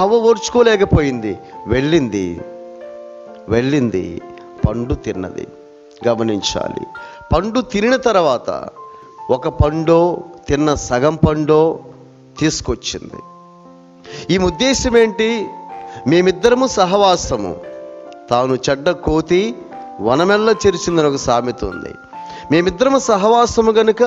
హవ్వ ఓర్చుకోలేకపోయింది, వెళ్ళింది పండు తిన్నది. గమనించాలి, పండు తినిన తర్వాత ఒక పండో తిన్న సగం పండో తీసుకొచ్చింది. ఈ ఉద్దేశం ఏంటి? మేమిద్దరము సహవాసము, తాను చెడ్డ కోతి వనమెల్ల చెరిచిందని ఒక సామెత ఉంది. మేమిద్దరము సహవాసము గనుక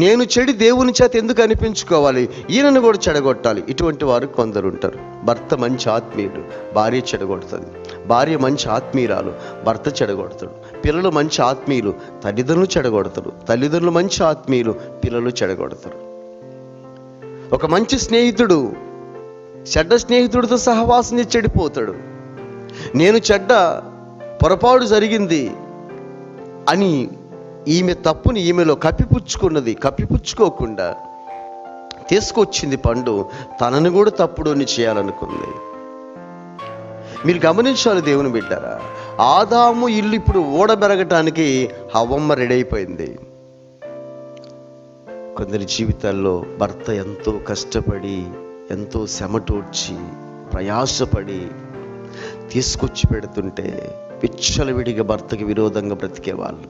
నేను చెడి దేవుని చేత ఎందుకు అనిపించుకోవాలి, ఈయనను కూడా చెడగొట్టాలి. ఇటువంటి వారు కొందరు ఉంటారు. భర్త మంచి ఆత్మీయుడు, భార్య చెడగొడుతుంది. భార్య మంచి ఆత్మీయురాలు, భర్త చెడగొడతాడు. పిల్లలు మంచి ఆత్మీయులు, తల్లిదండ్రులు చెడగొడతాడు. తల్లిదండ్రులు మంచి ఆత్మీయులు, పిల్లలు చెడగొడతారు. ఒక మంచి స్నేహితుడు చెడ్డ స్నేహితుడితో సహవాసం చేసి చెడిపోతాడు. నేను చెడ్డ పొరపాటు జరిగింది అని ఈమె తప్పుని ఈమెలో కప్పిపుచ్చుకోకుండా తీసుకొచ్చింది పండు, తనను కూడా తప్పుడని చేయాలనుకుంది. మీరు గమనించాలి దేవుని బిడ్డారా, ఆదాము ఇల్లు ఇప్పుడు ఓడబెరగటానికి హవ్వమ్మ రెడీ అయిపోయింది. కొందరి జీవితాల్లో భర్త ఎంతో కష్టపడి, ఎంతో చెమటోడ్చి, ప్రయాసపడి తీసుకొచ్చి పెడుతుంటే విచ్చలవిడిగా భర్తకి విరోధంగా బ్రతికేవాళ్ళు,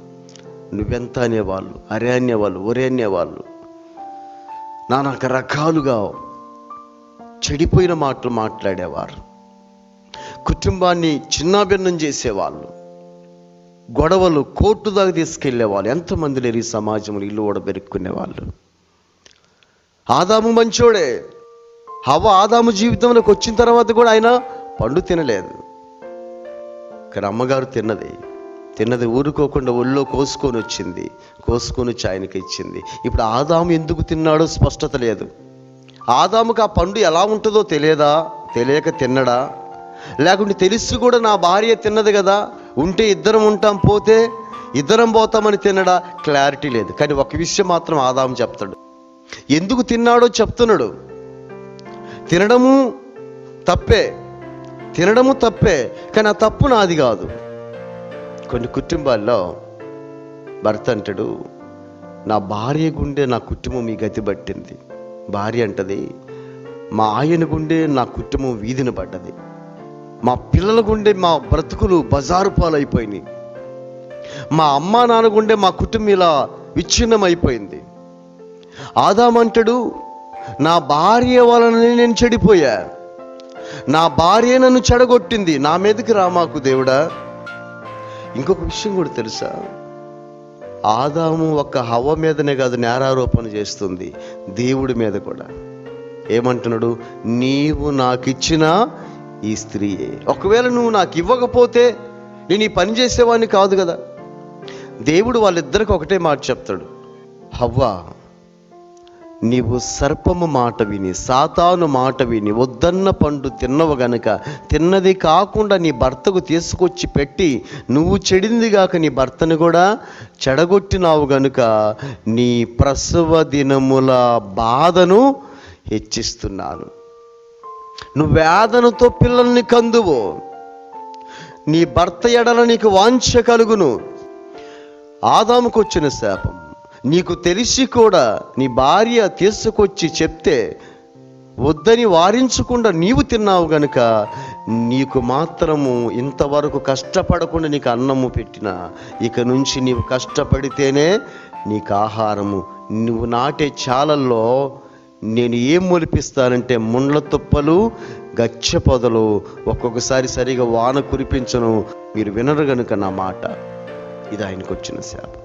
నువ్వెంత అనేవాళ్ళు, అరే అనేవాళ్ళు, ఒరే అనేవాళ్ళు, నానా రకాలుగా చెడిపోయిన మాటలు మాట్లాడేవారు. కుటుంబాన్ని చిన్నాభిన్నం చేసేవాళ్ళు, గొడవలు కోర్టు దాకా తీసుకెళ్లేవాళ్ళు. ఎంతమంది లేరు ఈ సమాజంలో ఇల్లు ఓడబెరుక్కునేవాళ్ళు. ఆదాము మంచోడే, హవ్వ ఆదాము జీవితంలోకి వచ్చిన తర్వాత కూడా ఆయన పండు తినలేదు. కానీ అమ్మగారు తిన్నది ఊరుకోకుండా ఒళ్ళో కోసుకొని వచ్చింది, కోసుకొని వచ్చి ఆయనకి ఇచ్చింది. ఇప్పుడు ఆదాము ఎందుకు తిన్నాడో స్పష్టత లేదు. ఆదాముకు ఆ పండు ఎలా ఉంటుందో తెలియక తిన్నడా, లేకుంటే తెలిసి కూడా నా భార్య తిన్నది కదా, ఉంటే ఇద్దరం ఉంటాం, పోతే ఇద్దరం పోతామని తిన్నడా, క్లారిటీ లేదు. కానీ ఒక విషయం మాత్రం ఆదాము చెప్తాడు, ఎందుకు తిన్నాడో చెప్తున్నాడు. తినడము తప్పే, కానీ ఆ తప్పు నాది కాదు. కొన్ని కుటుంబాల్లో భర్త అంటాడు, నా భార్య గుండె నా కుటుంబం ఈ గతి పట్టింది. భార్య అంటది, మా ఆయన గుండె నా కుటుంబం వీధిన పడ్డది. మా పిల్లల గుండె మా బ్రతుకులు బజారు పాలైపోయినాయి. మా అమ్మా నాన్న గుండె మా కుటుంబం ఇలా విచ్ఛిన్నం అయిపోయింది. ఆదామంటాడు, నా భార్య వలననే నేను చెడిపోయా, నా భార్య నన్ను చెడగొట్టింది, నా మీదకి రామాకు దేవుడా. ఇంకొక విషయం కూడా తెలుసా, ఆదాము ఒక్క హవ్వ మీదనే కాదు నేరారోపణ చేస్తుంది, దేవుడి మీద కూడా. ఏమంటున్నాడు, నీవు నాకు ఇచ్చిన ఈ స్త్రీయే, ఒకవేళ నువ్వు నాకు ఇవ్వకపోతే నేను ఈ పని చేసేవాడిని కాదు కదా. దేవుడు వాళ్ళిద్దరికి ఒకటే మాట చెప్తాడు, హవ్వ నీవు సర్పము మాట విని, సాతాను మాట విని వద్దన్న పండు తిన్నవు గనుక, తిన్నది కాకుండా నీ భర్తకు తీసుకొచ్చి పెట్టి నువ్వు చెడింది గాక నీ భర్తను కూడా చెడగొట్టినావు గనుక నీ ప్రసవ దినముల బాధను హెచ్చిస్తున్నాను. నువ్వు వేదనతో పిల్లల్ని కందువు, నీ భర్త ఎడల నీకు వాంఛ కలుగును. ఆదాముకు వచ్చిన శాపం నీకు తెలిసి కూడా నీ భార్య తీసుకొచ్చి చెప్తే వద్దని వారించకుండా నీవు తిన్నావు గనుక నీకు మాత్రము ఇంతవరకు కష్టపడకుండా నీకు అన్నము పెట్టిన, ఇక నుంచి నీవు కష్టపడితేనే నీకు ఆహారము. నువ్వు నాటే చాలల్లో నేను ఏం మొలిపిస్తానంటే ముండ్ల తుప్పలు, గచ్చ పొదలు, ఒక్కొక్కసారి సరిగా వాన కురిపించను. మీరు వినరు గనుక నా మాట. ఇది ఆయనకు వచ్చిన శాపం.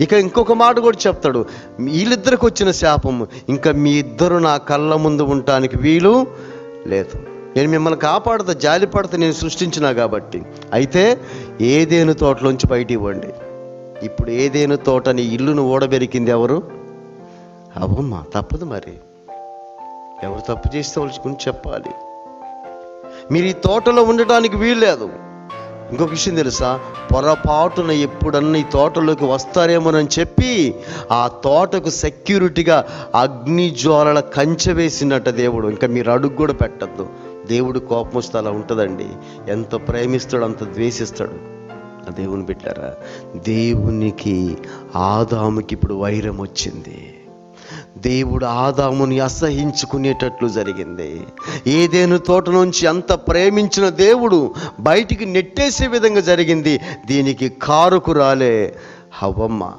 ఇక ఇంకొక మాట కూడా చెప్తాడు, వీళ్ళిద్దరికి వచ్చిన శాపము, ఇంకా మీ ఇద్దరు నా కళ్ళ ముందు ఉండటానికి వీలు లేదు. నేను మిమ్మల్ని కాపాడుతా, జాలి పడతా, నేను సృష్టించినా కాబట్టి. అయితే ఏదేను తోటలోంచి బయట ఇవ్వండి. ఇప్పుడు ఏదేను తోట నీ ఇల్లును ఓడబెరికింది ఎవరు? అవ్వమ్మ. తప్పదు మరి, ఎవరు తప్పు చేస్తే వాళ్ళ గురించి చెప్పాలి. మీరు ఈ తోటలో ఉండటానికి వీలు లేదు. ఇంకొక విషయం తెలుసా, పొరపాటున ఎప్పుడన్నా ఈ తోటలోకి వస్తారేమోనని చెప్పి ఆ తోటకు సెక్యూరిటీగా అగ్ని జ్వాలల కంచె వేసినట్ట దేవుడు. ఇంకా మీరు అడుగు కూడా పెట్టద్దు. దేవుడు కోపం వస్తే అలా ఉంటుందండి. ఎంత ప్రేమిస్తాడు అంత ద్వేషిస్తాడు. దేవుని బిడ్డారా, దేవునికి ఆదాముకి ఇప్పుడు వైరం వచ్చింది. దేవుడు ఆదాముని అసహించుకునేటట్లు జరిగింది. ఏదెను తోట నుంచి అంత ప్రేమించిన దేవుడు బయటికి నెట్టేసే విధంగా జరిగింది. దీనికి కారుకురాలే హవ్వమ్మ.